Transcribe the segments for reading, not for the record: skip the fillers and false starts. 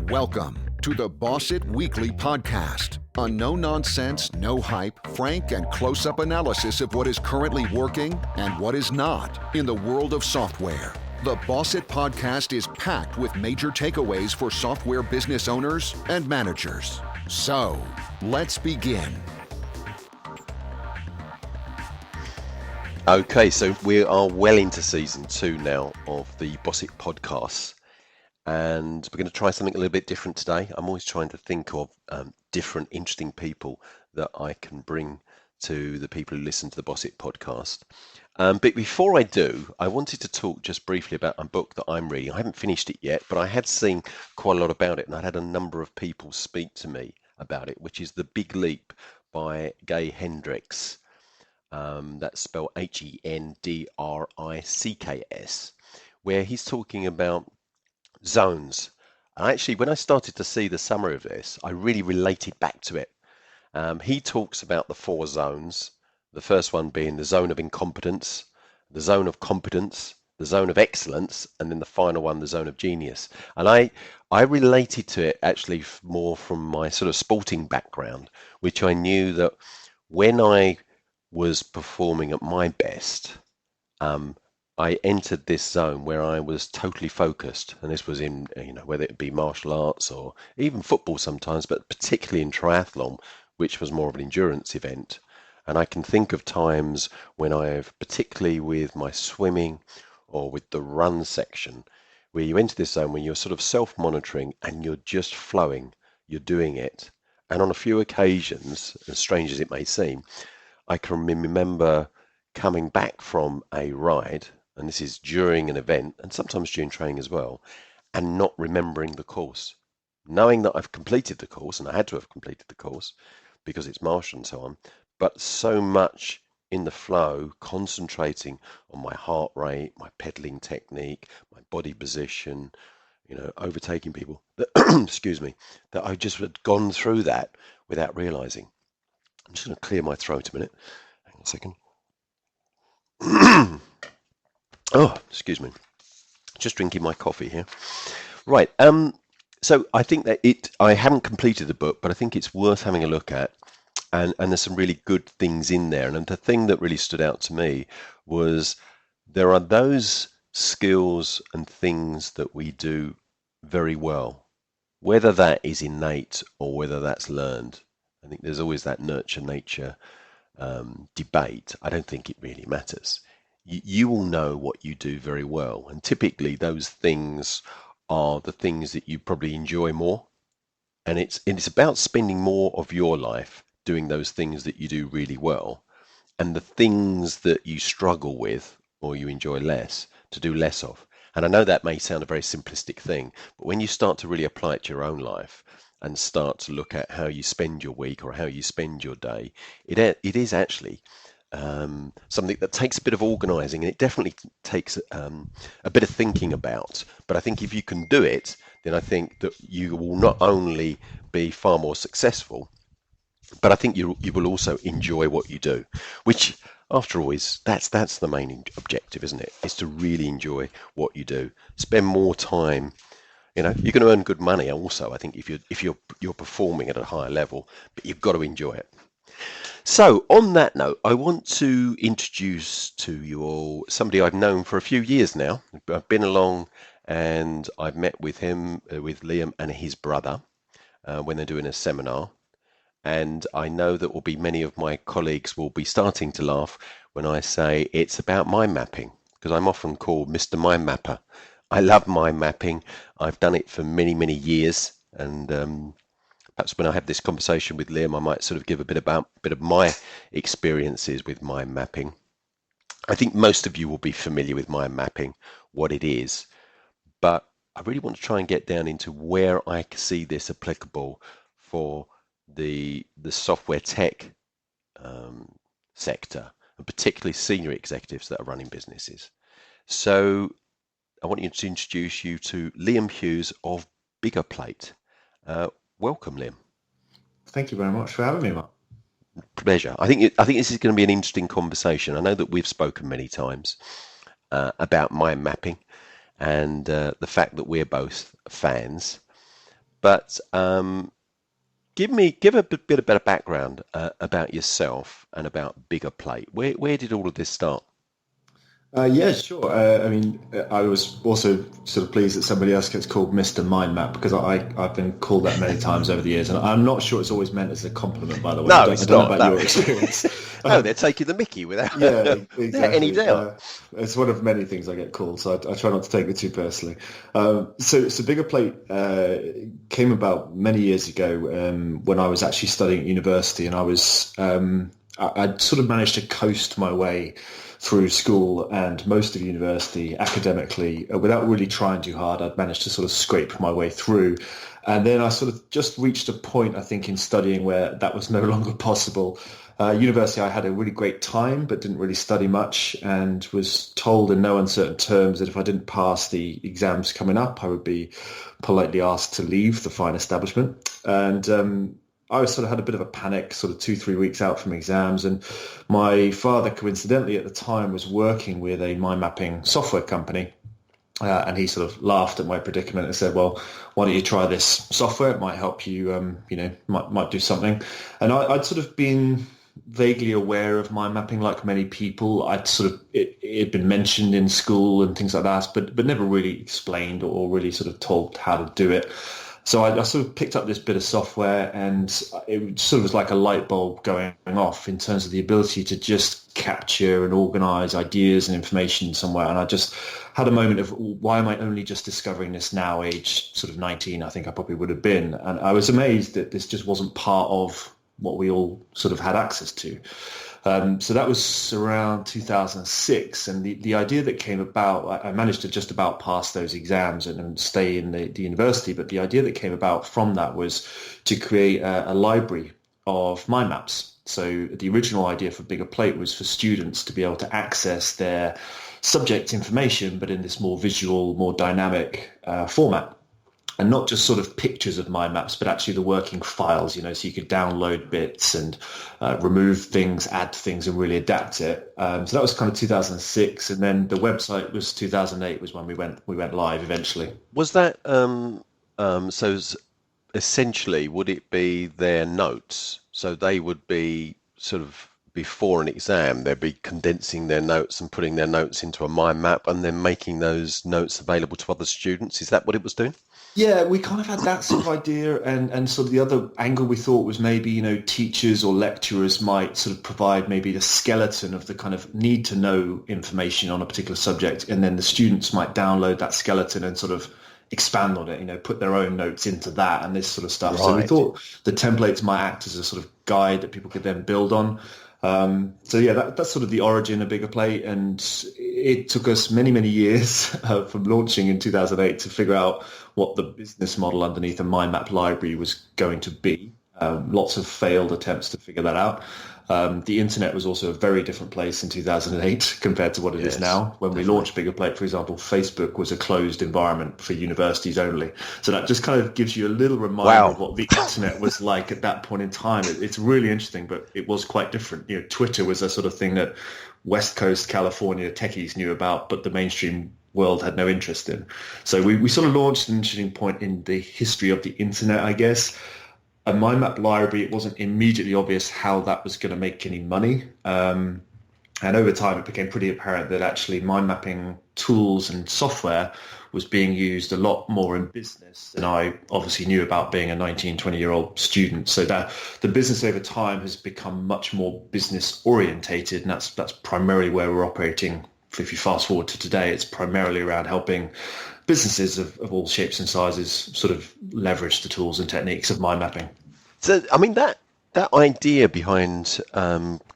Welcome to the Boss It Weekly podcast, a no-nonsense, no-hype, frank and close-up analysis of what is currently working and what is not in the world of software. The Boss It podcast is packed with major takeaways for software business owners and managers. So, let's begin. Okay, so we are well into season 2 now of the Boss It podcast. And we're going to try something a little bit different today. I'm always trying to think of different, interesting people that I can bring to the people who listen to the Boss It podcast. But before I do, I wanted to talk just briefly about a book that I'm reading. I haven't finished it yet, but I had seen quite a lot about it, and I had a number of people speak to me about it, which is The Big Leap by Gay Hendricks. That's spelled Hendricks, where he's talking about zones. And actually, when I started to see the summary of this, I really related back to it. He talks about the 4 zones, the first one being the zone of incompetence, the zone of competence, the zone of excellence, and then the final one, the zone of genius. And I related to it actually more from my sort of sporting background, which I knew that when I was performing at my best, I entered this zone where I was totally focused, and this was in, whether it be martial arts or even football sometimes, but particularly in triathlon, which was more of an endurance event. And I can think of times when I've, particularly with my swimming or with the run section, where you enter this zone when you're sort of self-monitoring and you're just flowing, you're doing it. And on a few occasions, as strange as it may seem, I can remember coming back from a ride, and this is during an event and sometimes during training as well, and not remembering the course, knowing that I've completed the course, and I had to have completed the course because it's martial and so on, but so much in the flow, concentrating on my heart rate, my pedaling technique, my body position, overtaking people, that, excuse me, that I just had gone through that without realizing. I'm just going to clear my throat a minute. Hang on a second. Oh, excuse me. Just drinking my coffee here. Right. So I think that I haven't completed the book, but I think it's worth having a look at. And there's some really good things in there. And the thing that really stood out to me was there are those skills and things that we do very well, whether that is innate or whether that's learned. I think there's always that nurture-nature debate. I don't think it really matters. You will know what you do very well, and typically those things are the things that you probably enjoy more, and it's about spending more of your life doing those things that you do really well, and the things that you struggle with or you enjoy less, to do less of. And I know that may sound a very simplistic thing, but when you start to really apply it to your own life and start to look at how you spend your week or how you spend your day, it is actually something that takes a bit of organizing, and it definitely takes a bit of thinking about. But I think if you can do it, then I think that you will not only be far more successful, but I think you will also enjoy what you do, which after all that's the main objective, isn't it? Is to really enjoy what you do, spend more time. You're going to earn good money also, I think, if you're performing at a higher level, but you've got to enjoy it. So on that note, I want to introduce to you all somebody I've known for a few years now. I've been along and I've met with him, with Liam and his brother, when they're doing a seminar. And I know that will be many of my colleagues will be starting to laugh when I say it's about mind mapping, because I'm often called Mr. Mind Mapper. I love mind mapping. I've done it for many, many years, and perhaps when I have this conversation with Liam, I might sort of give a bit of my experiences with mind mapping. I think most of you will be familiar with mind mapping, what it is, but I really want to try and get down into where I see this applicable for the software tech sector, and particularly senior executives that are running businesses. So I want to introduce you to Liam Hughes of BiggerPlate. Welcome, Liam. Thank you very much for having me, Mark. Pleasure. I think this is going to be an interesting conversation. I know that we've spoken many times about mind mapping and the fact that we're both fans. But give a bit of better background about yourself and about BiggerPlate. Where did all of this start? Yeah, sure. I was also sort of pleased that somebody else gets called Mr. MindMap because I've been called that many times over the years, and I'm not sure it's always meant as a compliment. By the way, No, I it's don't know not. about No, your experience. no, they're taking the mickey without Yeah, without any exactly. doubt. It's one of many things I get called, so I try not to take it too personally. So Bigger Plate came about many years ago when I was actually studying at university, and I'd sort of managed to coast my way through school and most of university academically without really trying too hard. I'd managed to sort of scrape my way through. And then I sort of just reached a point, I think, in studying where that was no longer possible. University, I had a really great time, but didn't really study much and was told in no uncertain terms that if I didn't pass the exams coming up, I would be politely asked to leave the fine establishment. And I sort of had a bit of a panic, sort of 2, 3 weeks out from exams. And my father, coincidentally, at the time was working with a mind mapping software company. And he sort of laughed at my predicament and said, "Well, why don't you try this software? It might help you, might do something." And I'd sort of been vaguely aware of mind mapping, like many people. I'd sort of it had been mentioned in school and things like that, but never really explained or really sort of told how to do it. So I sort of picked up this bit of software, and it sort of was like a light bulb going off in terms of the ability to just capture and organize ideas and information somewhere. And I just had a moment of, why am I only just discovering this now, age sort of 19, I think I probably would have been. And I was amazed that this just wasn't part of what we all sort of had access to. So that was around 2006, and the idea that came about, I managed to just about pass those exams and stay in the university, but the idea that came about from that was to create a library of mind maps. So the original idea for Bigger Plate was for students to be able to access their subject information, but in this more visual, more dynamic format. And not just sort of pictures of mind maps, but actually the working files, so you could download bits and remove things, add things, and really adapt it. So that was kind of 2006, and then the website was 2008 was when we went live eventually. Was that essentially, would it be their notes? So they would be sort of before an exam, they'd be condensing their notes and putting their notes into a mind map and then making those notes available to other students. Is that what it was doing? Yeah, we kind of had that sort of idea, and sort of the other angle we thought was maybe, teachers or lecturers might sort of provide maybe the skeleton of the kind of need to know information on a particular subject, and then the students might download that skeleton and sort of expand on it, put their own notes into that and this sort of stuff. Right. So we thought the templates might act as a sort of guide that people could then build on. So yeah, that's sort of the origin of Bigger Plate, and it took us many, many years from launching in 2008 to figure out what the business model underneath a mind map library was going to be. Lots of failed attempts to figure that out. The internet was also a very different place in 2008 compared to what it is now. When we launched Bigger Plate, for example, Facebook was a closed environment for universities only. So that just kind of gives you a little reminder of what the internet was like at that point in time. It's really interesting, but it was quite different. Twitter was a sort of thing that West Coast California techies knew about, but the mainstream world had no interest in. So we sort of launched an interesting point in the history of the internet, I guess. A mind map library, it wasn't immediately obvious how that was going to make any money. And over time, it became pretty apparent that actually mind mapping tools and software was being used a lot more in business than I obviously knew about being a 19, 20-year-old student. So that the business over time has become much more business orientated, and that's primarily where we're operating. If you fast forward to today, it's primarily around helping businesses of all shapes and sizes sort of leverage the tools and techniques of mind mapping. So, I mean, that idea behind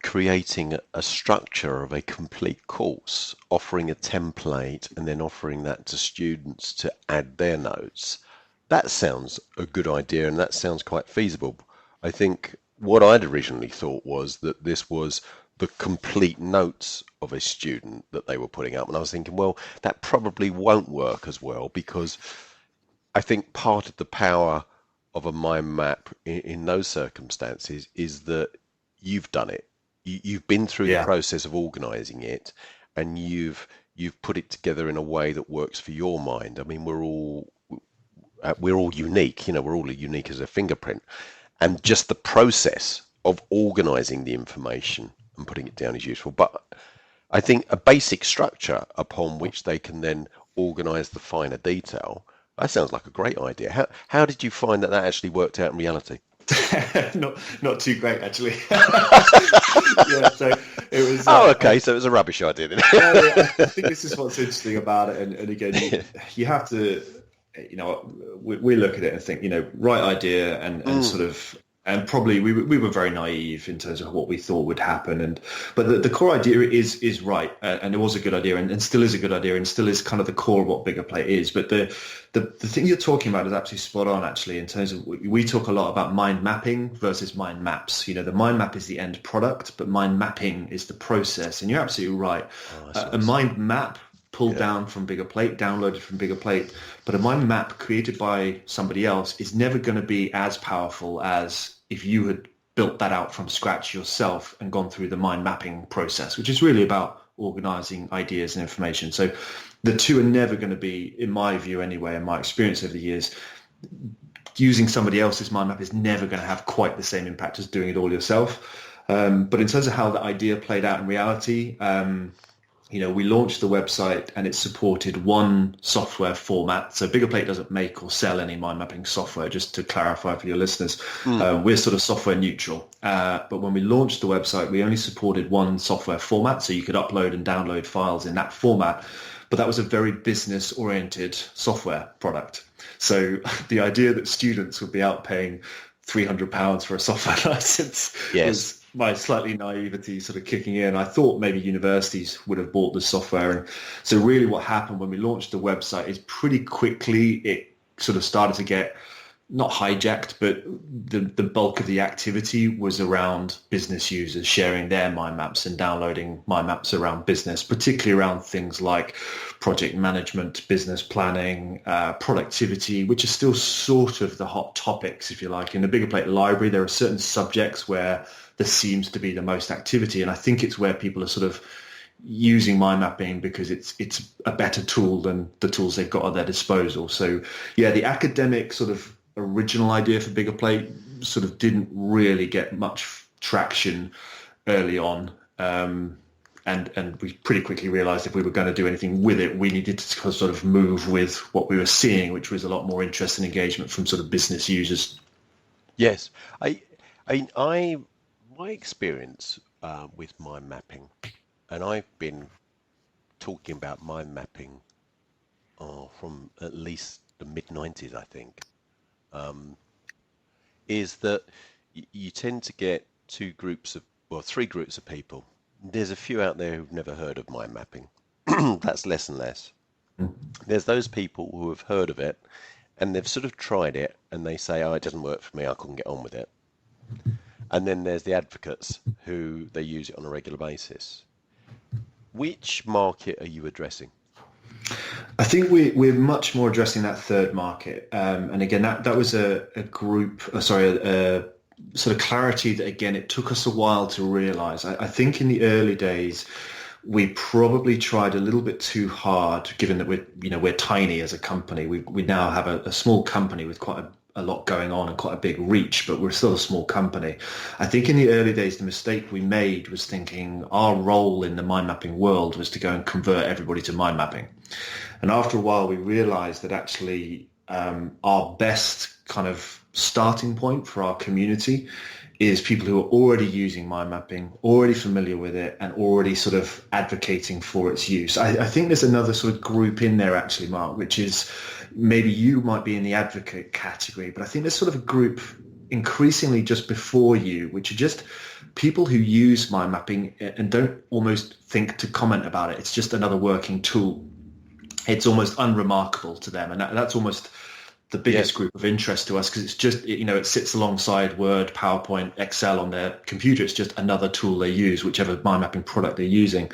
creating a structure of a complete course, offering a template and then offering that to students to add their notes, that sounds a good idea, and that sounds quite feasible. I think what I'd originally thought was that this was the complete notes of a student that they were putting up. And I was thinking, well, that probably won't work as well, because I think part of the power of a mind map in those circumstances is that you've done it. You've been through the process of organizing it, and you've put it together in a way that works for your mind. I mean, we're all we're all unique. We're all unique as a fingerprint, and just the process of organizing the information and putting it down is useful. But I think a basic structure upon which they can then organize the finer detail, that sounds like a great idea. How did you find that actually worked out in reality? Not too great, actually. Yeah, so it was. Okay, so it was a rubbish idea then. I think this is what's interesting about it, and again, you have to, we look at it and think, right idea, and sort of. And probably we were very naive in terms of what we thought would happen, but the core idea is right, and it was a good idea, and still is a good idea, and still is kind of the core of what BiggerPlate is. But the thing you're talking about is absolutely spot on, actually, in terms of we talk a lot about mind mapping versus mind maps. The mind map is the end product, but mind mapping is the process, and you're absolutely right. A mind map pulled down from BiggerPlate, downloaded from BiggerPlate, but a mind map created by somebody else is never going to be as powerful as if you had built that out from scratch yourself and gone through the mind mapping process, which is really about organizing ideas and information. So the two are never going to be, in my view anyway, and my experience over the years, using somebody else's mind map is never going to have quite the same impact as doing it all yourself. But in terms of how the idea played out in reality, we launched the website and it supported one software format. So BiggerPlate doesn't make or sell any mind mapping software, just to clarify for your listeners. We're sort of software neutral. But when we launched the website, we only supported one software format. So you could upload and download files in that format. But that was a very business-oriented software product. So the idea that students would be out paying £300 for a software license was my slightly naivety sort of kicking in. I thought maybe universities would have bought the software. And so really what happened when we launched the website is pretty quickly it sort of started to get not hijacked, but the bulk of the activity was around business users sharing their mind maps and downloading mind maps around business, particularly around things like project management, business planning, productivity, which are still sort of the hot topics, if you like. In the BiggerPlate library, there are certain subjects where there seems to be the most activity, and I think it's where people are sort of using mind mapping because it's a better tool than the tools they've got at their disposal. So yeah, the academic sort of original idea for BiggerPlate sort of didn't really get much traction early on, and we pretty quickly realized if we were going to do anything with it, we needed to sort of move with what we were seeing, which was a lot more interest and engagement from sort of business users. Yes, my experience with mind mapping, and I've been talking about mind mapping from at least the mid-90s, I think, is that you tend to get three groups of people. There's a few out there who've never heard of mind mapping. That's less and less. There's those people who have heard of it and they've sort of tried it and they say, oh, it doesn't work for me, I couldn't get on with it. And then there's the advocates who they use it on a regular basis. Which market are you addressing? I think we're much more addressing that third market. And again, that was a sort of clarity that, again, it took us a while to realize. I think in the early days, we probably tried a little bit too hard, given that we're tiny as a company. We now have a small company with quite a lot going on and quite a big reach, but we're still a small company. I think in the early days, the mistake we made was thinking our role in the mind mapping world was to go and convert everybody to mind mapping. And after a while, we realized that actually our best kind of starting point for our community is people who are already using mind mapping, already familiar with it, and already sort of advocating for its use. I think there's another sort of group in there, actually, Mark, which is maybe you might be in the advocate category, but I think there's sort of a group increasingly just before you, which are just people who use mind mapping and don't almost think to comment about it. It's just another working tool. It's almost unremarkable to them, and that's almost the biggest group of interest to us, because it's just, it sits alongside Word, PowerPoint, Excel on their computer. It's just another tool they use, whichever mind mapping product they're using.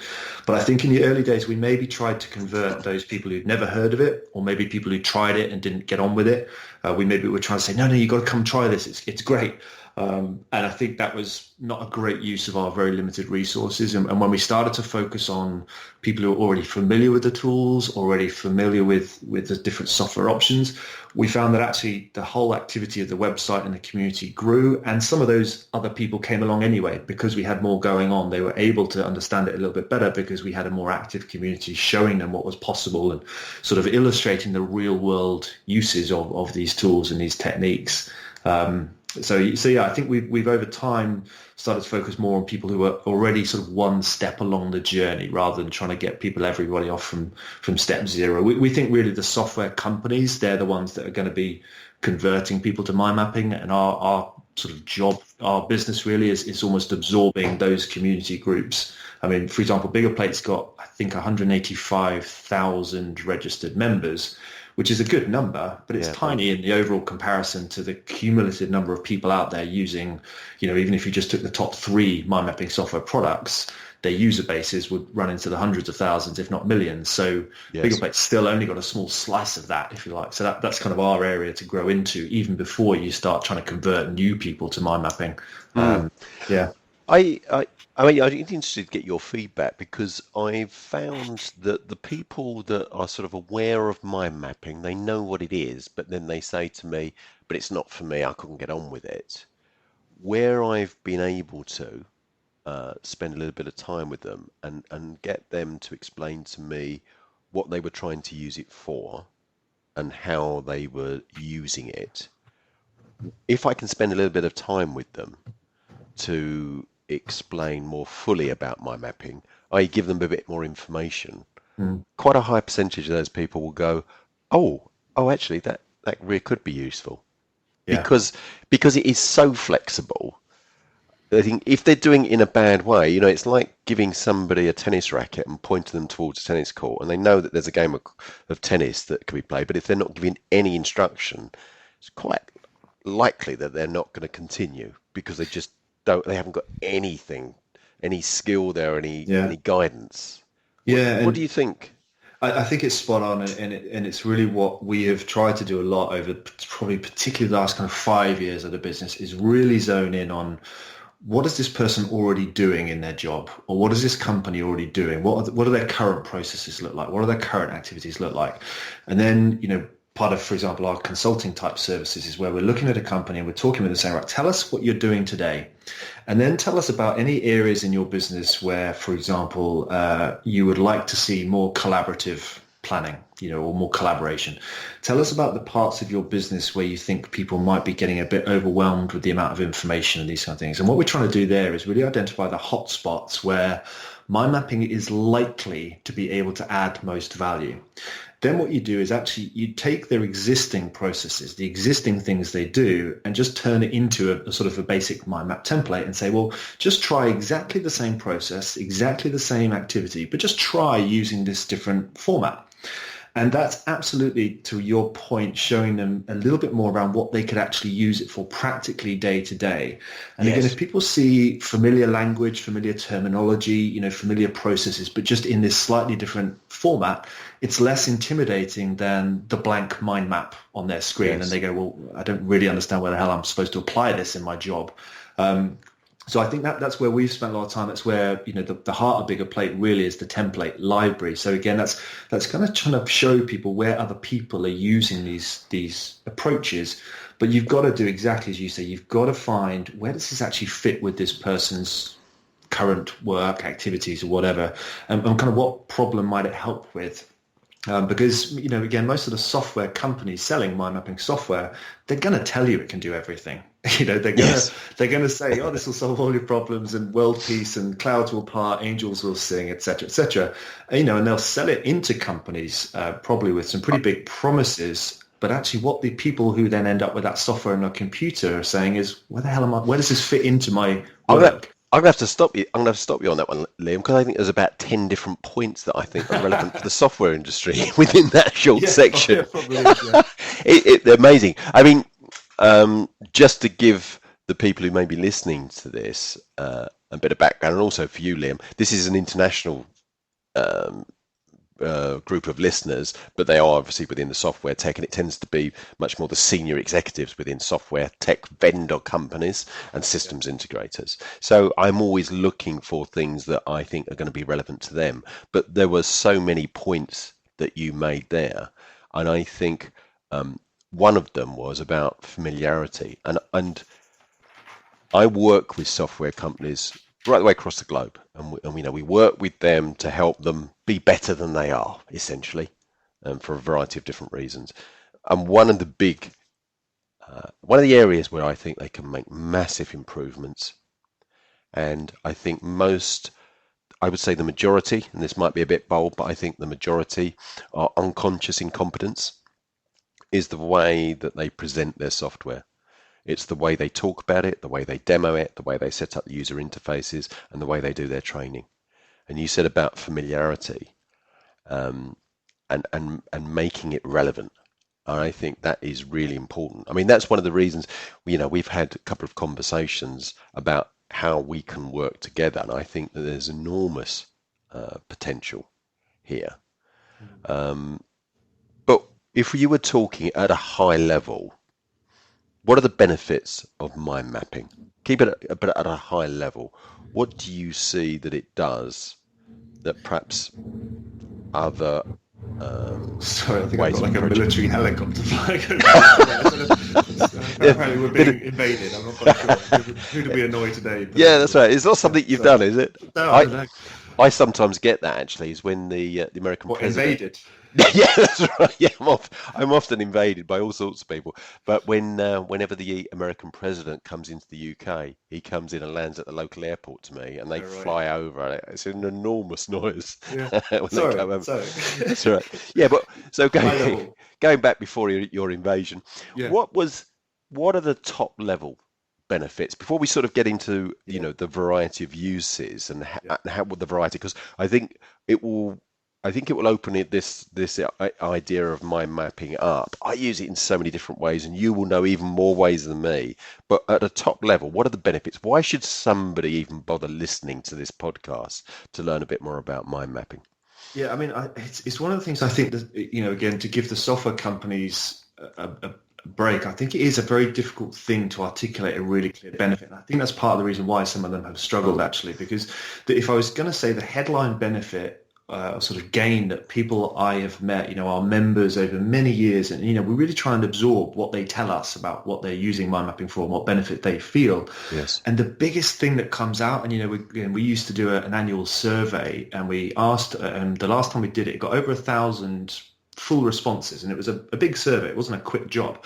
But I think in the early days, we maybe tried to convert those people who'd never heard of it, or maybe people who tried it and didn't get on with it. We maybe were trying to say, no, you got to come try this. It's great. And I think that was not a great use of our very limited resources. And when we started to focus on people who are already familiar with the tools, already familiar with the different software options, we found that actually the whole activity of the website and the community grew. And some of those other people came along anyway, because we had more going on. They were able to understand it a little bit better because we had a more active community showing them what was possible and sort of illustrating the real world uses of these tools and these techniques. So yeah, I think we've over time started to focus more on people who are already sort of one step along the journey rather than trying to get everybody off from step zero. We think really the software companies, they're the ones that are going to be converting people to mind mapping, and our sort of job, our business really is almost absorbing those community groups. I mean, for example, BiggerPlate's got, I think, 185,000 registered members, which is a good number, but it's tiny in the overall comparison to the cumulative number of people out there using, even if you just took the top 3 mind mapping software products, their user bases would run into the hundreds of thousands, if not millions. So BiggerPlate's still only got a small slice of that, if you like. So that's kind of our area to grow into, even before you start trying to convert new people to mind mapping. I'm interested to get your feedback, because I've found that the people that are sort of aware of mind mapping, they know what it is, but then they say to me, but it's not for me, I couldn't get on with it. Where I've been able to spend a little bit of time with them and get them to explain to me what they were trying to use it for and how they were using it, if I can spend a little bit of time with them to explain more fully about mind mapping, I give them a bit more information, quite a high percentage of those people will go, oh, actually that really could be useful, because it is so flexible. I think if they're doing it in a bad way, it's like giving somebody a tennis racket and pointing them towards a tennis court, and they know that there's a game of tennis that can be played, but if they're not giving any instruction, it's quite likely that they're not going to continue, because they haven't got anything, any skill there, any guidance. What do you think? I think it's spot on, and it's really what we have tried to do a lot over probably particularly the last kind of 5 years of the business, is really zone in on what is this person already doing in their job, or what is this company already doing? What do their current processes look like? What do their current activities look like? And then, part of, for example, our consulting type services is where we're looking at a company and we're talking with them saying, right, tell us what you're doing today. And then tell us about any areas in your business where, for example, you would like to see more collaborative planning, or more collaboration. Tell us about the parts of your business where you think people might be getting a bit overwhelmed with the amount of information and these kind of things. And what we're trying to do there is really identify the hot spots where mind mapping is likely to be able to add most value. Then what you do is actually you take their existing processes, the existing things they do, and just turn it into a sort of a basic mind map template and say, well, just try exactly the same process, exactly the same activity, but just try using this different format. And that's absolutely, to your point, showing them a little bit more around what they could actually use it for practically day to day. And again, if people see familiar language, familiar terminology, familiar processes, but just in this slightly different format, it's less intimidating than the blank mind map on their screen. And they go, well, I don't really understand where the hell I'm supposed to apply this in my job. So I think that's where we've spent a lot of time. That's where, the heart of BiggerPlate really is the template library. So again, that's kind of trying to show people where other people are using these approaches. But you've got to do exactly as you say. You've got to find, where does this actually fit with this person's current work, activities, or whatever, and kind of what problem might it help with. Because, again, most of the software companies selling mind mapping software, they're going to tell you it can do everything. They're going to say, oh, this will solve all your problems, and world peace, and clouds will part, angels will sing, etc., etc. And they'll sell it into companies probably with some pretty big promises. But actually, what the people who then end up with that software on their computer are saying is, where the hell am I? Where does this fit into my work? I'm gonna have to stop you. I'm gonna have to stop you on that one, Liam, because I think there's about 10 different points that I think are relevant for the software industry within that short section. Probably is, They're amazing. I mean, just to give the people who may be listening to this a bit of background, and also for you, Liam, this is an international group of listeners, but they are obviously within the software tech, and it tends to be much more the senior executives within software tech vendor companies and systems integrators. So I'm always looking for things that I think are going to be relevant to them. But there were so many points that you made there, and I think one of them was about familiarity, and I work with software companies right the way across the globe, and we work with them to help them be better than they are, essentially, for a variety of different reasons. And one of the areas where I think they can make massive improvements, and I think I would say the majority, and this might be a bit bold, but I think the majority are unconscious incompetence, is the way that they present their software. It's the way they talk about it, the way they demo it, the way they set up the user interfaces, and the way they do their training. And you said about familiarity, and making it relevant. I think that is really important. I mean, that's one of the reasons, we've had a couple of conversations about how we can work together, and I think that there's enormous potential here. But if you were talking at a high level, what are the benefits of mind mapping? Keep it at a high level. What do you see that it does that perhaps other Sorry, I think I've ways got like a approaching? military helicopter flying over. Apparently we're being invaded. I'm not quite sure who to be annoyed today. But Yeah, that's right. It's not something you've done, is it? No, I don't know. I sometimes get that actually, is when the American What, president. invaded? Yeah, that's right. Yeah, I'm often invaded by all sorts of people. But whenever the American president comes into the UK, he comes in and lands at the local airport to me, and they Oh, right. fly over. It's an enormous noise Yeah. when they come over. Sorry. That's right. Yeah, but so High level. going back before your invasion, Yeah. what are the top level benefits before we sort of get into the variety of uses and how the variety, because I think it will open this idea of mind mapping up. I use it in so many different ways, and you will know even more ways than me. But at a top level, what are the benefits? Why should somebody even bother listening to this podcast to learn a bit more about mind mapping? Yeah, I mean, it's one of the things I think that, again, to give the software companies a break, I think it is a very difficult thing to articulate a really clear benefit. And I think that's part of the reason why some of them have struggled, actually, because if I was going to say the headline benefit, sort of gain that people I have met, our members over many years, and, we really try and absorb what they tell us about what they're using mind mapping for and what benefit they feel. Yes. And the biggest thing that comes out, and, we used to do an annual survey, and we asked, the last time we did it, it got over 1,000 full responses, and it was a big survey. It wasn't a quick job.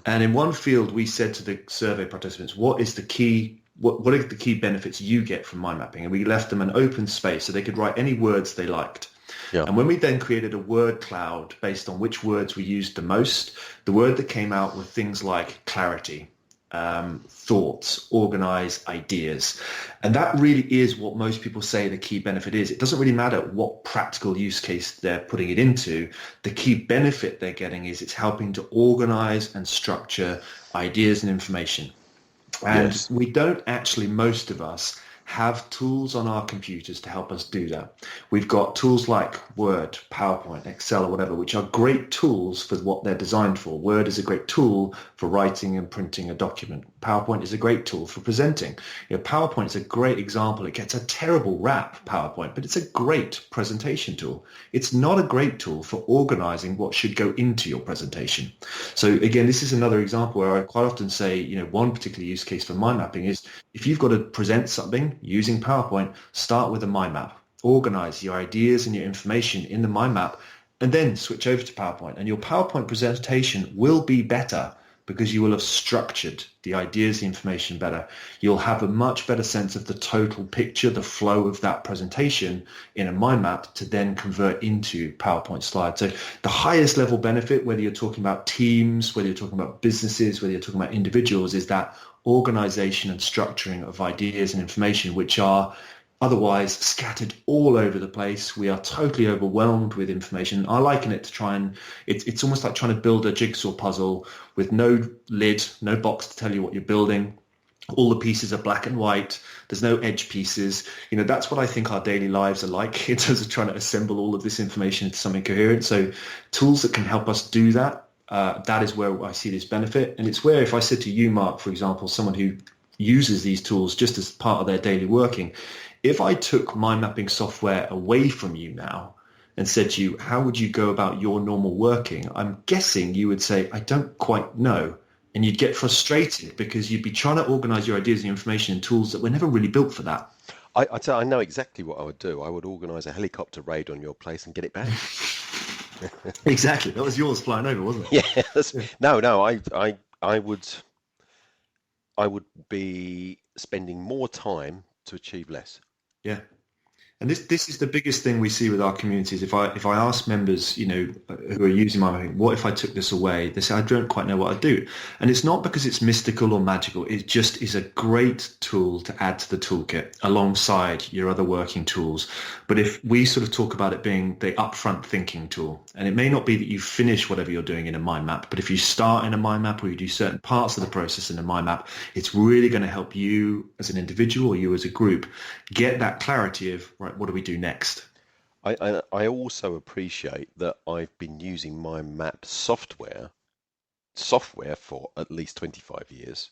And in one field, we said to the survey participants, what are the key benefits you get from mind mapping? And we left them an open space so they could write any words they liked. Yeah. And when we then created a word cloud based on which words we used the most, the word that came out were things like clarity, thoughts, organize, ideas. And that really is what most people say the key benefit is. It doesn't really matter what practical use case they're putting it into. The key benefit they're getting is it's helping to organize and structure ideas and information. And Yes. we don't actually, most of us, have tools on our computers to help us do that. We've got tools like Word, PowerPoint, Excel, or whatever, which are great tools for what they're designed for. Word is a great tool for writing and printing a document. PowerPoint is a great tool for presenting. PowerPoint is a great example. It gets a terrible rap, PowerPoint, but it's a great presentation tool. It's not a great tool for organizing what should go into your presentation. So again, this is another example where I quite often say, one particular use case for mind mapping is if you've got to present something using PowerPoint, start with a mind map. Organize your ideas and your information in the mind map, and then switch over to PowerPoint. And your PowerPoint presentation will be better because you will have structured the ideas, the information better. You'll have a much better sense of the total picture, the flow of that presentation in a mind map to then convert into PowerPoint slides. So the highest level benefit, whether you're talking about teams, whether you're talking about businesses, whether you're talking about individuals, is that organization and structuring of ideas and information, which are otherwise scattered all over the place. We are totally overwhelmed with information. I liken it to it's almost like trying to build a jigsaw puzzle with no lid, no box to tell you what you're building. all the pieces are black and white. There's no edge pieces. That's what I think our daily lives are like in terms of trying to assemble all of this information into something coherent. So tools that can help us do that, that is where I see this benefit. And it's where, if I said to you, Mark, for example, someone who uses these tools just as part of their daily working, if I took mind mapping software away from you now and said to you, how would you go about your normal working? I'm guessing you would say, I don't quite know. And you'd get frustrated because you'd be trying to organize your ideas and information in tools that were never really built for that. I know exactly what I would do. I would organize a helicopter raid on your place and get it back. Exactly. That was yours flying over, wasn't it? Yes. No. I would be spending more time to achieve less. Yeah. And this is the biggest thing we see with our communities. If I ask members, who are using MindMapping, what if I took this away? They say, I don't quite know what I'd do. And it's not because it's mystical or magical. It just is a great tool to add to the toolkit alongside your other working tools. But if we sort of talk about it being the upfront thinking tool, and it may not be that you finish whatever you're doing in a mind map, but if you start in a mind map or you do certain parts of the process in a mind map, it's really going to help you as an individual or you as a group get that clarity of, right, what do we do next? I also appreciate that I've been using MindMap software for at least 25 years.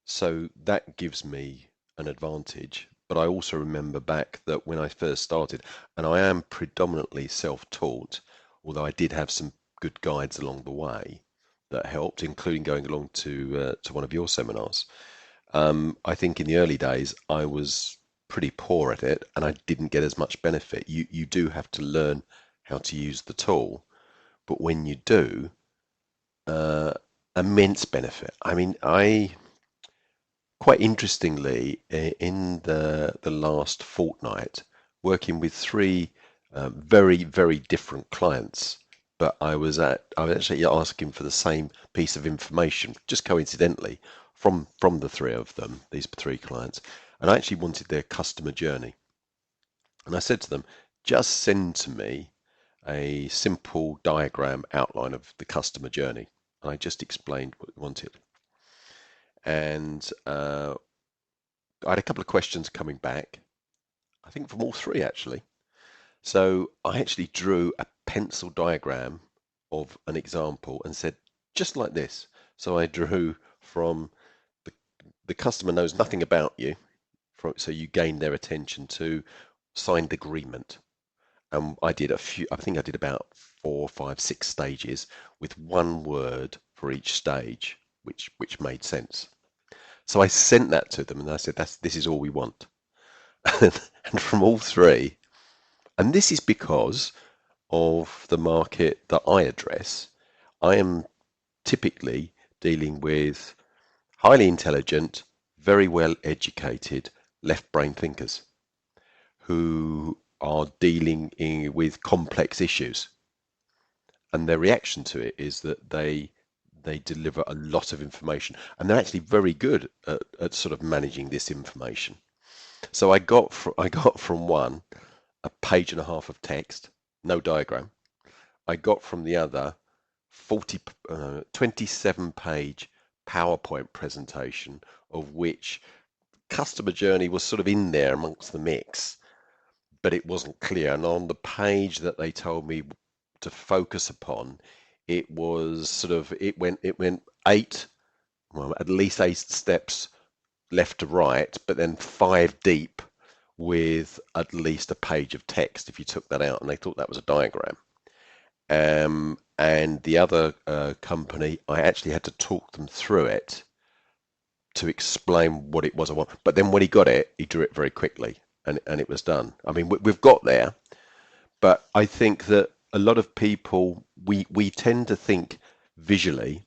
So that gives me an advantage. But I also remember back that when I first started, and I am predominantly self-taught, although I did have some good guides along the way that helped, including going along to one of your seminars. I think in the early days, I was pretty poor at it and I didn't get as much benefit. You do have to learn how to use the tool, but when you do, immense benefit. I mean, quite interestingly, in the last fortnight, working with three very, very different clients, but I was actually asking for the same piece of information, just coincidentally, from the three of them, these three clients, and I actually wanted their customer journey. And I said to them, just send to me a simple diagram outline of the customer journey. And I just explained what we wanted. And I had a couple of questions coming back, I think from all three actually. So I actually drew a pencil diagram of an example and said, just like this. So I drew from the customer knows nothing about you, so you gain their attention, to signed agreement. And I did I think I did about 4, 5, 6 stages with one word for each stage, which made sense. So I sent that to them and I said, this is all we want. And from all three, and this is because of the market that I address, I am typically dealing with highly intelligent, very well educated left brain thinkers who are dealing with complex issues. And their reaction to it is that they deliver a lot of information, and they're actually very good at sort of managing this information. So I got from one a page and a half of text, no diagram. I got from the other 27-page PowerPoint presentation, of which customer journey was sort of in there amongst the mix, but it wasn't clear. And on the page that they told me to focus upon, it was sort of, it went at least 8 steps left to right, but then 5 deep with at least a page of text if you took that out, and they thought that was a diagram. And the other company, I actually had to talk them through it to explain what it was I want. But then when he got it, he drew it very quickly, and it was done. I mean, we've got there, but I think that a lot of people, we tend to think visually,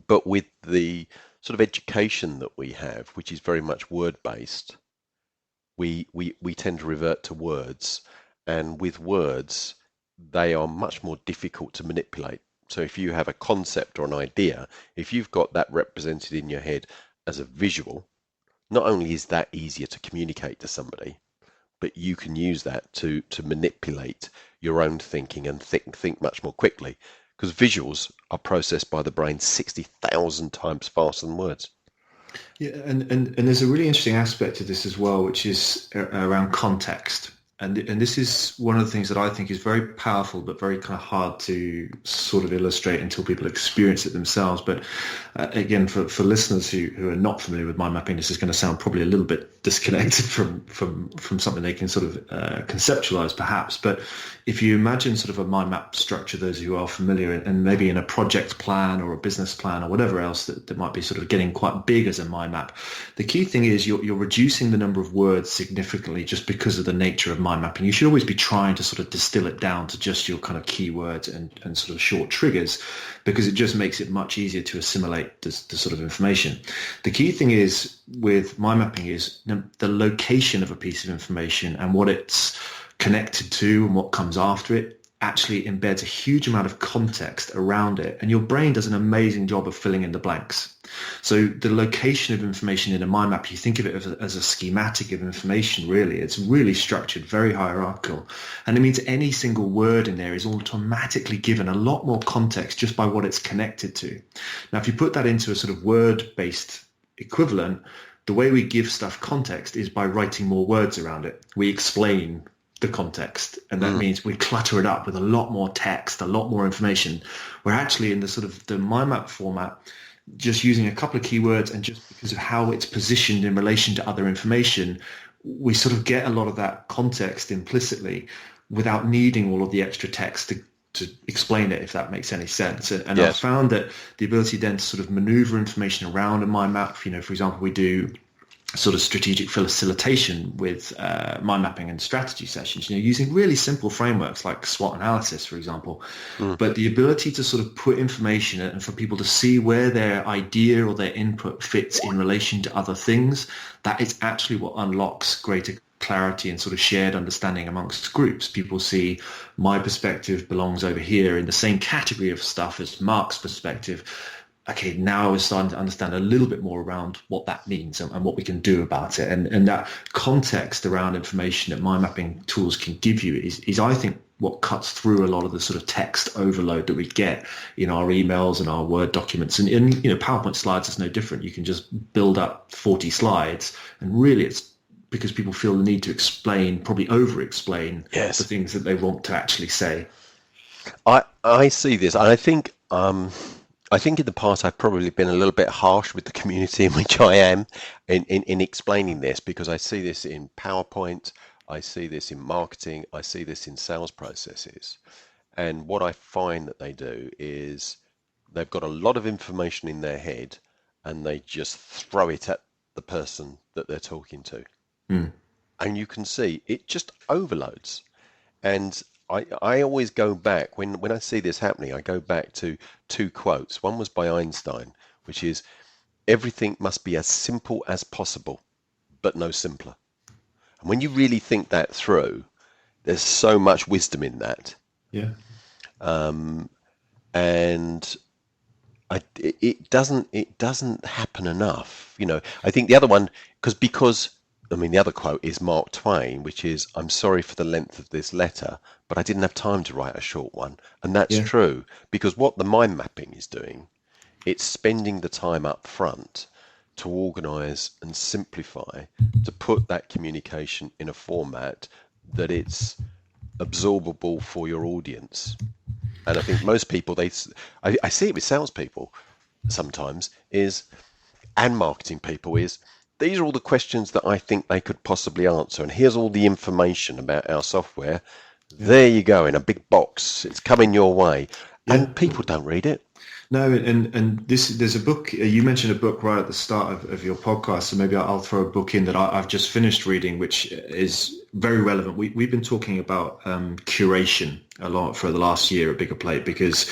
but with the sort of education that we have, which is very much word-based, we tend to revert to words, and with words, they are much more difficult to manipulate. So if you have a concept or an idea, if you've got that represented in your head as a visual, not only is that easier to communicate to somebody, but you can use that to manipulate your own thinking and think much more quickly, because visuals are processed by the brain 60,000 times faster than words. Yeah, and there's a really interesting aspect to this as well, which is around context. And this is one of the things that I think is very powerful, but very kind of hard to sort of illustrate until people experience it themselves. But again, for listeners who are not familiar with mind mapping, this is going to sound probably a little bit disconnected from something they can sort of conceptualize, perhaps. But if you imagine sort of a mind map structure, those who are familiar, and maybe in a project plan or a business plan or whatever else that might be sort of getting quite big as a mind map, the key thing is you're reducing the number of words significantly just because of the nature of mind mapping. You should always be trying to sort of distill it down to just your kind of keywords and sort of short triggers, because it just makes it much easier to assimilate the sort of information. The key thing is with mind mapping is the location of a piece of information and what it's connected to and what comes after it actually embeds a huge amount of context around it, and your brain does an amazing job of filling in the blanks. So the location of information in a mind map, you think of it as a schematic of information, really. It's really structured, very hierarchical, and it means any single word in there is automatically given a lot more context just by what it's connected to. Now, if you put that into a sort of word-based equivalent, the way we give stuff context is by writing more words around it. We explain the context, and that means we clutter it up with a lot more text, a lot more information. We're actually in the sort of the mind map format, just using a couple of keywords, and just because of how it's positioned in relation to other information, we sort of get a lot of that context implicitly without needing all of the extra text to explain it, if that makes any sense. And Yes. I've found that the ability then to sort of maneuver information around a mind map, for example, we do sort of strategic facilitation with mind mapping and strategy sessions, using really simple frameworks like SWOT analysis, for example. But the ability to sort of put information and for people to see where their idea or their input fits in relation to other things, that is actually what unlocks greater clarity and sort of shared understanding amongst groups. People see my perspective belongs over here in the same category of stuff as Mark's perspective. Okay, now we're starting to understand a little bit more around what that means and what we can do about it. And that context around information that mind mapping tools can give you is I think, what cuts through a lot of the sort of text overload that we get in our emails and our Word documents. And PowerPoint slides is no different. You can just build up 40 slides, and really it's because people feel the need to explain, probably over-explain Yes. the things that they want to actually say. I see this, and I think in the past I've probably been a little bit harsh with the community in which I am in explaining this, because I see this in PowerPoint, I see this in marketing, I see this in sales processes. And what I find that they do is they've got a lot of information in their head and they just throw it at the person that they're talking to. And you can see it just overloads. And I always go back, when I see this happening, I go back to two quotes. One was by Einstein, which is, everything must be as simple as possible, but no simpler. And when you really think that through, there's so much wisdom in that. Yeah. And it doesn't happen enough. I think the other one, because the other quote is Mark Twain, which is, I'm sorry for the length of this letter, but I didn't have time to write a short one. And that's true, because what the mind mapping is doing, it's spending the time up front to organize and simplify, to put that communication in a format that it's absorbable for your audience. And I think most people, I see it with salespeople sometimes, and marketing people, these are all the questions that I think they could possibly answer. And here's all the information about our software. There you go, in a big box. It's coming your way. And people don't read it. No, and there's a book, you mentioned a book right at the start of your podcast, so maybe I'll throw a book in that I've just finished reading, which is very relevant. We've been talking about curation a lot for the last year at BiggerPlate, because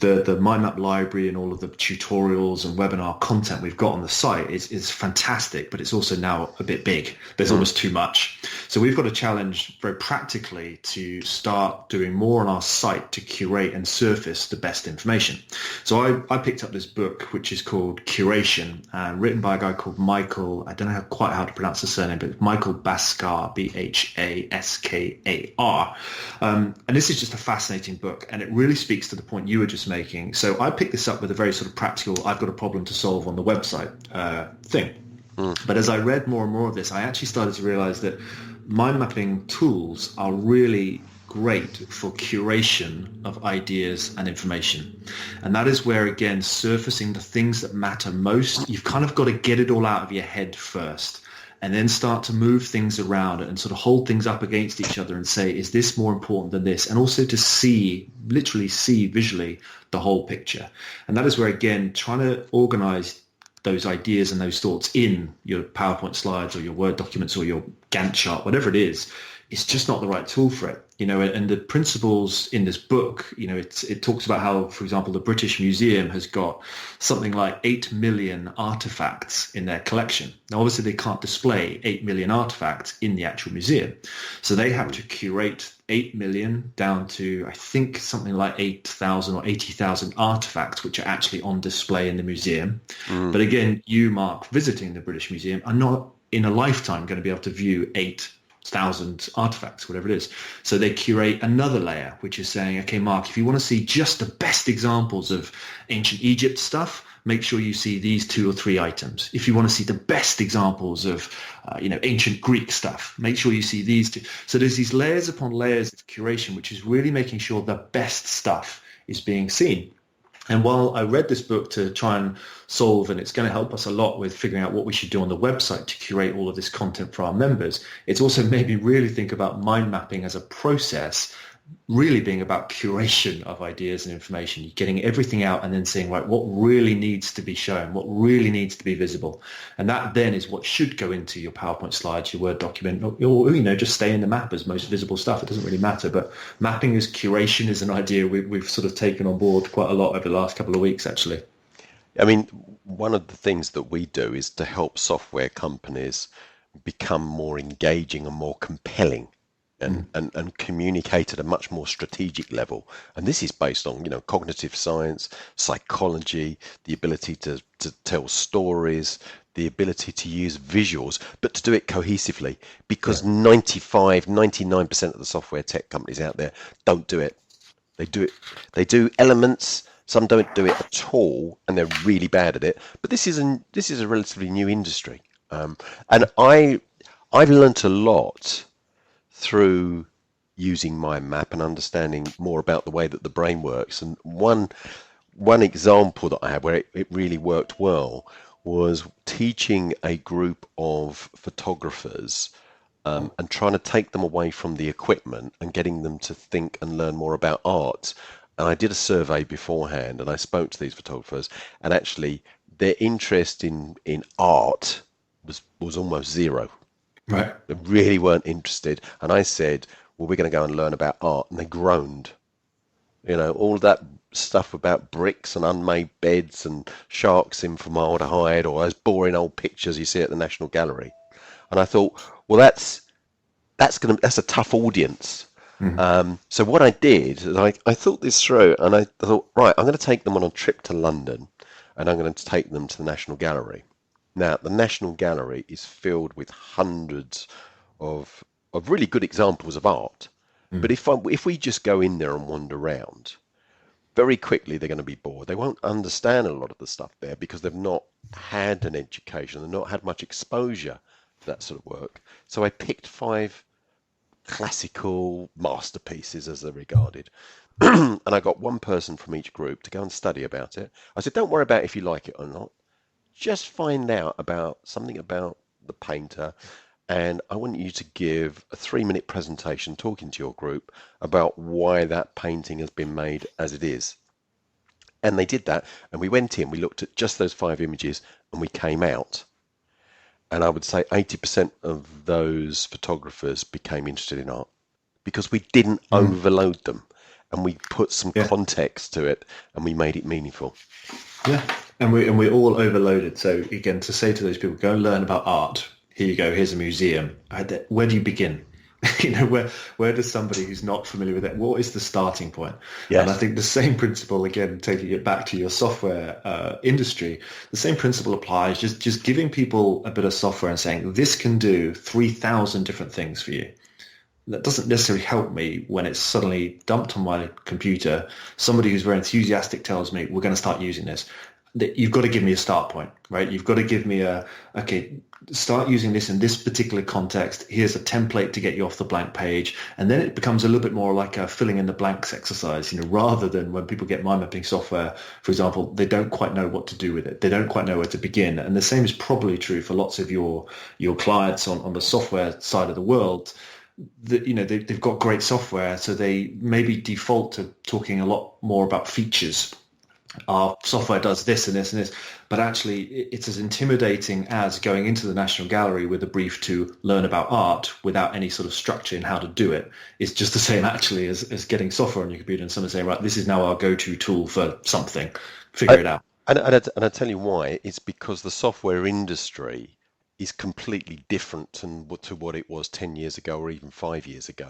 the MindMap library and all of the tutorials and webinar content we've got on the site is fantastic, but it's also now a bit big. There's almost too much. So we've got a challenge very practically to start doing more on our site to curate and surface the best information. So I picked up this book, which is called Curation, written by a guy called Michael, I don't know quite how to pronounce the surname, but Michael Bhaskar, Bhaskar. And this is just a fascinating book, and it really speaks to the point you were just was making. So I picked this up with a very sort of practical, I've got a problem to solve on the website thing. But as I read more and more of this, I actually started to realize that mind mapping tools are really great for curation of ideas and information. And that is where, again, surfacing the things that matter most, you've kind of got to get it all out of your head first, and then start to move things around and sort of hold things up against each other and say, is this more important than this? And also to see, literally see visually the whole picture. And that is where, again, trying to organize those ideas and those thoughts in your PowerPoint slides or your Word documents or your Gantt chart, whatever it is, it's just not the right tool for it. And the principles in this book, it talks about how, for example, the British Museum has got something like 8 million artifacts in their collection. Now, obviously, they can't display 8 million artifacts in the actual museum. So they have to curate 8 million down to, I think, something like 8,000 or 80,000 artifacts, which are actually on display in the museum. But again, you, Mark, visiting the British Museum are not in a lifetime going to be able to view 8,000 artifacts, whatever it is. So they curate another layer, which is saying, okay, Mark, if you want to see just the best examples of ancient Egypt stuff, make sure you see these 2 or 3 items. If you want to see the best examples of, ancient Greek stuff, make sure you see these 2. So there's these layers upon layers of curation, which is really making sure the best stuff is being seen. And while I read this book to try and solve, and it's going to help us a lot with figuring out what we should do on the website to curate all of this content for our members, it's also made me really think about mind mapping as a process, really being about curation of ideas and information. You're getting everything out and then seeing, right, what really needs to be shown, what really needs to be visible. And that then is what should go into your PowerPoint slides, your Word document, or just stay in the map as most visible stuff. It doesn't really matter. But mapping as curation is an idea we've sort of taken on board quite a lot over the last couple of weeks, actually. I mean, one of the things that we do is to help software companies become more engaging and more compelling. And communicate at a much more strategic level. And this is based on, cognitive science, psychology, the ability to tell stories, the ability to use visuals, but to do it cohesively, because 99% of the software tech companies out there don't do it. They do elements, some don't do it at all, and they're really bad at it. But this is a relatively new industry. And I've learnt a lot through using MindMap and understanding more about the way that the brain works. And one example that I had where it really worked well was teaching a group of photographers and trying to take them away from the equipment and getting them to think and learn more about art. And I did a survey beforehand and I spoke to these photographers, and actually their interest in art was almost zero. Right. They really weren't interested. And I said, well, we're going to go and learn about art. And they groaned. All that stuff about bricks and unmade beds and sharks in formaldehyde, or those boring old pictures you see at the National Gallery. And I thought, well, that's a tough audience. So what I did is I thought this through, and I thought, right, I'm going to take them on a trip to London, and I'm going to take them to the National Gallery. Now, the National Gallery is filled with hundreds of really good examples of art. But if we just go in there and wander around, very quickly they're going to be bored. They won't understand a lot of the stuff there because they've not had an education. They've not had much exposure to that sort of work. So I picked 5 classical masterpieces, as they're regarded. And I got one person from each group to go and study about it. I said, don't worry about if you like it or not. Just find out about something about the painter, and I want you to give a 3-minute presentation talking to your group about why that painting has been made as it is. And they did that, and we went in, we looked at just those 5 images, and we came out. And I would say 80% of those photographers became interested in art because we didn't overload them, and we put some context to it, and we made it meaningful. Yeah. And we're all overloaded. So again, to say to those people, go and learn about art. Here you go. Here's a museum. Where do you begin? Where does somebody who's not familiar with it, what is the starting point? Yes. And I think the same principle, again, taking it back to your software industry, the same principle applies. Just giving people a bit of software and saying, this can do 3,000 different things for you. that doesn't necessarily help me when it's suddenly dumped on my computer. Somebody who's very enthusiastic tells me, we're going to start using this. You've got to give me a start point, right? You've got to give me okay, start using this in this particular context. Here's a template to get you off the blank page. And then it becomes a little bit more like a filling in the blanks exercise, rather than when people get mind mapping software, for example, they don't quite know what to do with it. They don't quite know where to begin. And the same is probably true for lots of your clients on the software side of the world. That they've got great software, so they maybe default to talking a lot more about features. Our software does this and this and this, but actually it's as intimidating as going into the National Gallery with a brief to learn about art without any sort of structure in how to do it. It's just the same actually as getting software on your computer and someone saying, right, this is now our go-to tool for something. Figure it out. And I tell you why. It's because the software industry is completely different to what it was 10 years ago or even 5 years ago.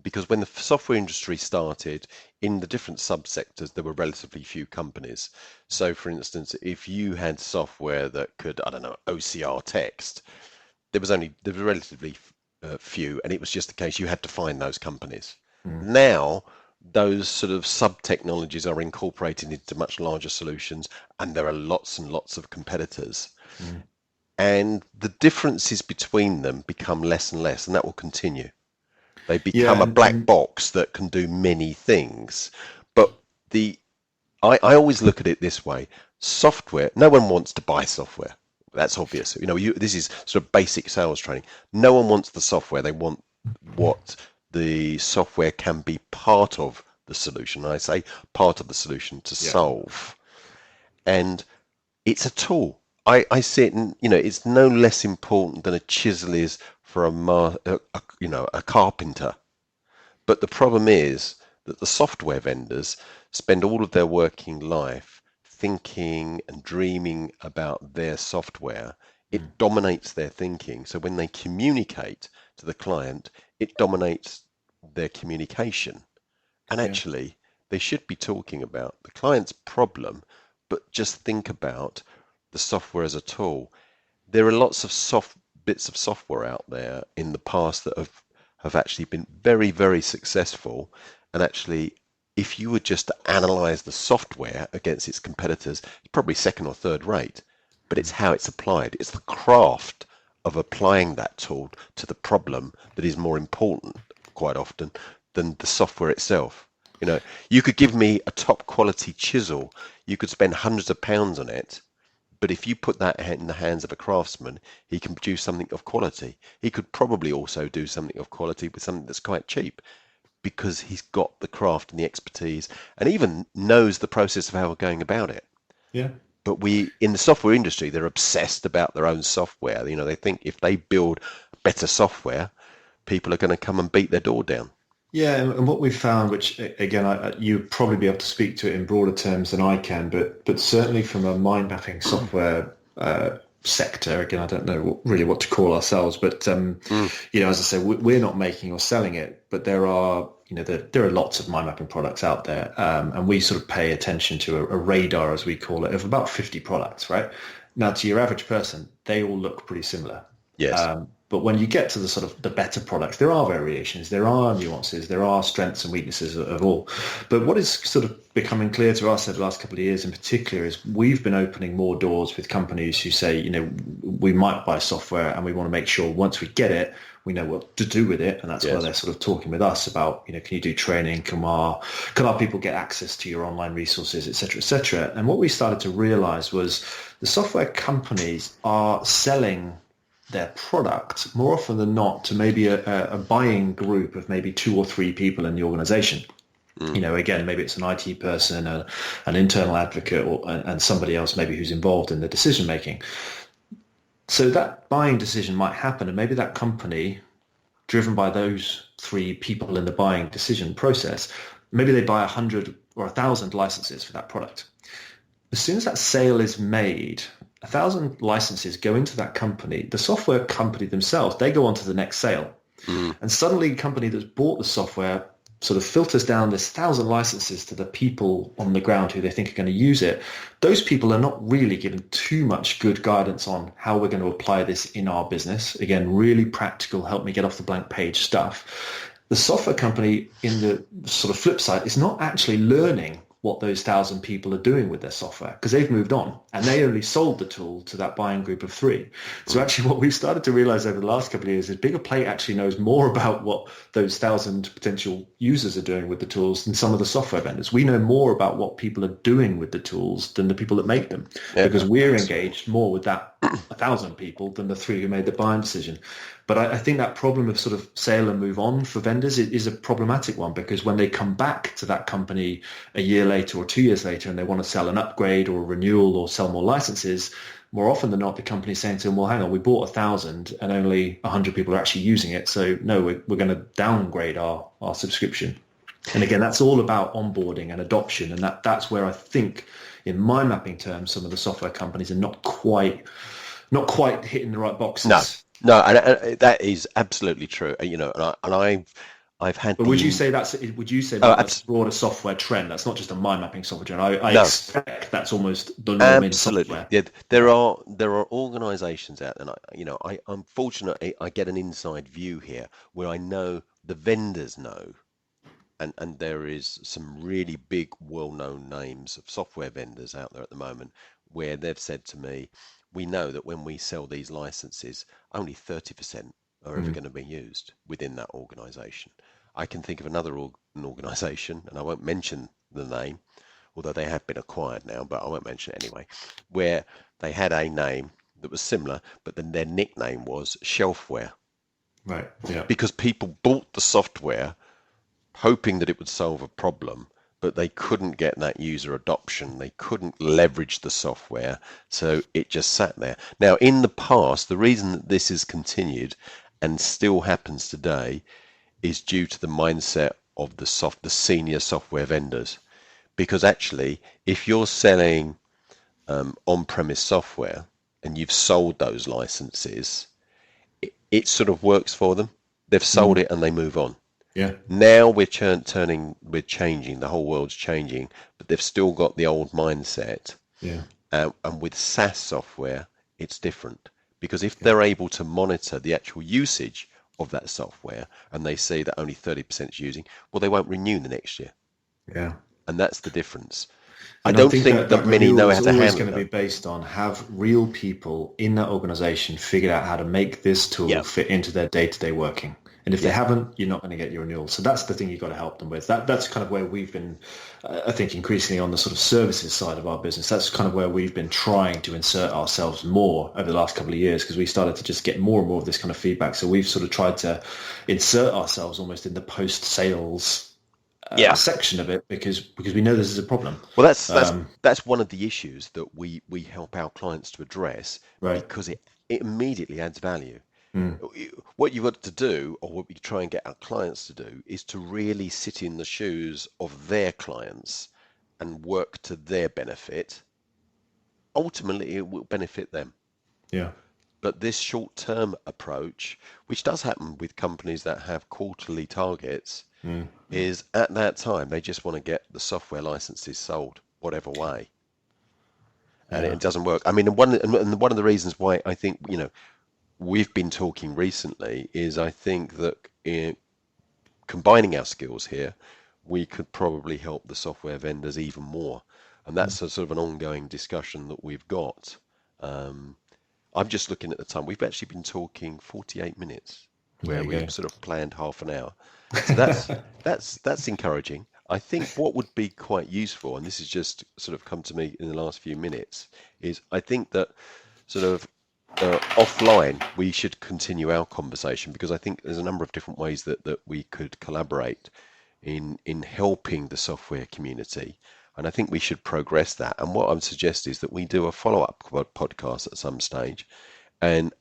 Because when the software industry started, in the different subsectors, there were relatively few companies. So, for instance, if you had software that could, I don't know, OCR text, there were relatively few, and it was just the case you had to find those companies. Now, those sort of sub-technologies are incorporated into much larger solutions, and there are lots and lots of competitors. And the differences between them become less and less, and that will continue. They become a black box that can do many things. But I always look at it this way. Software, no one wants to buy software. That's obvious. This is sort of basic sales training. No one wants the software. They want what the software can be part of the solution. I say part of the solution to solve. And it's a tool. I see it, and it's no less important than a chisel is for a carpenter. But the problem is that the software vendors spend all of their working life thinking and dreaming about their software. It dominates their thinking. So when they communicate to the client, it dominates their communication. And actually, they should be talking about the client's problem, but just think about the software as a tool. There are lots of bits of software out there in the past that have actually been very, very successful. And actually, if you were just to analyze the software against its competitors, it's probably second or third rate. But it's how it's applied. It's the craft of applying that tool to the problem that is more important quite often than the software itself. You could give me a top quality chisel. You could spend hundreds of pounds on it. But if you put that in the hands of a craftsman, he can produce something of quality. He could probably also do something of quality with something that's quite cheap, because he's got the craft and the expertise and even knows the process of how we're going about it. Yeah. But in the software industry, they're obsessed about their own software. They think if they build better software, people are going to come and beat their door down. Yeah, and what we've found, which again, you'd probably be able to speak to it in broader terms than I can, but certainly from a mind mapping software sector, again, I don't know really what to call ourselves, but as I say, we're not making or selling it, but there are lots of mind mapping products out there, and we sort of pay attention to a radar, as we call it, of about 50 products, right? Now, to your average person, they all look pretty similar. Yes. But when you get to the sort of the better products, there are variations, there are nuances, there are strengths and weaknesses of all. But what is sort of becoming clear to us over the last couple of years in particular is we've been opening more doors with companies who say, we might buy software and we want to make sure once we get it, we know what to do with it. And that's why they're sort of talking with us about, can you do training? Can our people get access to your online resources, et cetera, et cetera. And what we started to realize was the software companies are selling their product more often than not to maybe a buying group of maybe 2 or 3 people in the organization. Again, maybe it's an IT person, an internal advocate, and somebody else maybe who's involved in the decision making. So that buying decision might happen, and maybe that company, driven by those 3 people in the buying decision process, maybe they buy 100 or 1,000 licenses for that product. As soon as that sale is made, 1,000 licenses go into that company. The software company themselves, they go on to the next sale. And suddenly the company that's bought the software sort of filters down this 1,000 licenses to the people on the ground who they think are going to use it, those people are not really given too much good guidance on how we're going to apply this in our business. Again, really practical, help me get off the blank page stuff. The software company, in the sort of flip side, is not actually learning what those 1,000 people are doing with their software because they've moved on and they only sold the tool to that buying group of 3. So actually what we've started to realize over the last couple of years is BiggerPlate actually knows more about what those 1,000 potential users are doing with the tools than some of the software vendors. We know more about what people are doing with the tools than the people that make them, because we're engaged more with that 1,000 people than the 3 who made the buying decision. But I think that problem of sort of sale and move on for vendors is a problematic one, because when they come back to that company a year later or 2 years later and they want to sell an upgrade or a renewal or sell more licenses, more often than not, the company's saying to them, well, hang on, we bought 1,000 and only 100 people are actually using it. So no, we're going to downgrade our subscription. And again, that's all about onboarding and adoption. And that's where I think in mind mapping terms, some of the software companies are not quite hitting the right boxes. No, and that is absolutely true. You know, and I've had. But would you say that's a broader software trend? That's not just a mind mapping software trend. I expect that's almost the norm in software. Yeah, there are organisations out there. And I'm fortunate. I get an inside view here where I know the vendors know, and there is some really big, well-known names of software vendors out there at the moment where they've said to me, we know that when we sell these licenses, only 30% are ever going to be used within that organisation. I can think of another an organisation, and I won't mention the name, although they have been acquired now, but I won't mention it anyway, where they had a name that was similar, but then their nickname was Shelfware. Right, yeah. Because people bought the software hoping that it would solve a problem, but they couldn't get that user adoption. They couldn't leverage the software, so it just sat there. Now, in the past, the reason that this has continued and still happens today is due to the mindset of the senior software vendors. Because actually, if you're selling on-premise software and you've sold those licenses, it sort of works for them. They've sold it and they move on. Yeah. Now we're changing, the whole world's changing, but they've still got the old mindset. Yeah. And with SaaS software, it's different, because if they're able to monitor the actual usage of that software and they see that only 30% is using, well, they won't renew the next year. Yeah. And that's the difference. And I don't think that many know how to handle it. It's going to be based on have real people in that organization figured out how to make this tool fit into their day-to-day working. And if they haven't, you're not going to get your renewal. So that's the thing you've got to help them with. That's kind of where we've been, I think, increasingly on the sort of services side of our business. That's kind of where we've been trying to insert ourselves more over the last couple of years, because we started to just get more and more of this kind of feedback. So we've sort of tried to insert ourselves almost in the post-sales section of it, because we know this is a problem. Well, that's one of the issues that we help our clients to address, because it immediately adds value. What you've got to do, or what we try and get our clients to do, is to really sit in the shoes of their clients and work to their benefit. Ultimately, it will benefit them. Yeah. But this short-term approach, which does happen with companies that have quarterly targets, is at that time they just want to get the software licenses sold whatever way, and it doesn't work. I mean, one of the reasons why I think we've been talking recently is I think that in combining our skills here, we could probably help the software vendors even more. And that's a sort of an ongoing discussion that we've got. I'm just looking at the time. We've actually been talking 48 minutes, where we've sort of planned half an hour. So that's encouraging. I think what would be quite useful, and this has just sort of come to me in the last few minutes, is I think that sort of offline we should continue our conversation, because I think there's a number of different ways that we could collaborate in helping the software community, and I think we should progress that. And what I would suggest is that we do a follow-up podcast at some stage and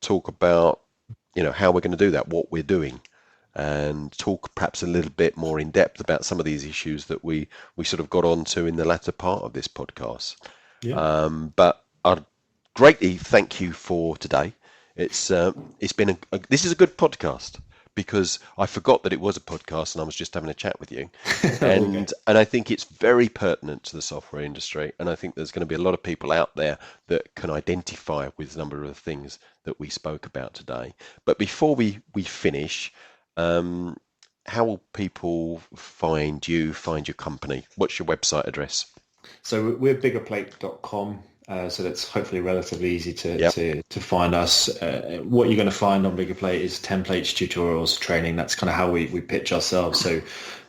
talk about how we're going to do that, what we're doing, and talk perhaps a little bit more in depth about some of these issues that we sort of got onto in the latter part of this podcast. But I'd greatly thank you for today. It's been this is a good podcast, because I forgot that it was a podcast and I was just having a chat with you. And I think it's very pertinent to the software industry. And I think there's going to be a lot of people out there that can identify with a number of the things that we spoke about today. But before we finish, how will people find you, find your company? What's your website address? So we're BiggerPlate.com. So that's hopefully relatively easy to find us. What you're going to find on BiggerPlate is templates, tutorials, training. That's kind of how we pitch ourselves. So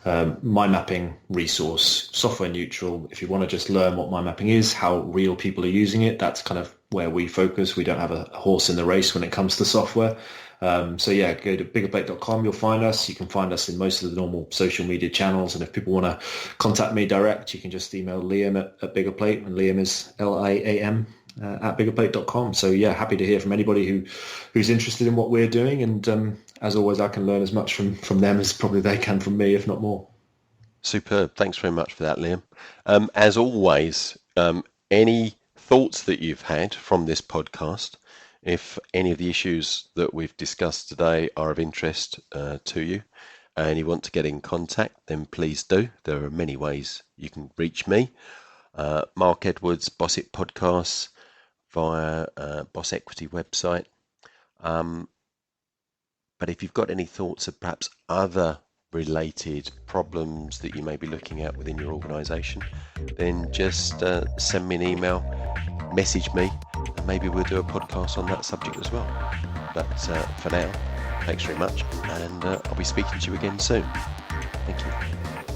MindMapping resource, software neutral. If you want to just learn what MindMapping is, how real people are using it, that's kind of where we focus. We don't have a horse in the race when it comes to software. So yeah, go to biggerplate.com. You'll find us. You can find us in most of the normal social media channels. And if people want to contact me direct, you can just email Liam at BiggerPlate, and Liam is Liam at biggerplate.com. So yeah, happy to hear from anybody who's interested in what we're doing. And as always, I can learn as much from them as probably they can from me, if not more. Superb. Thanks very much for that, Liam. As always, any thoughts that you've had from this podcast, if any of the issues that we've discussed today are of interest to you and you want to get in contact, then please do. There are many ways you can reach me. Mark Edwards, Boss It Podcasts, via Boss Equity website. But if you've got any thoughts of perhaps other related problems that you may be looking at within your organisation, then just send me an email, message me, and maybe we'll do a podcast on that subject as well. But for now, thanks very much, and I'll be speaking to you again soon. Thank you.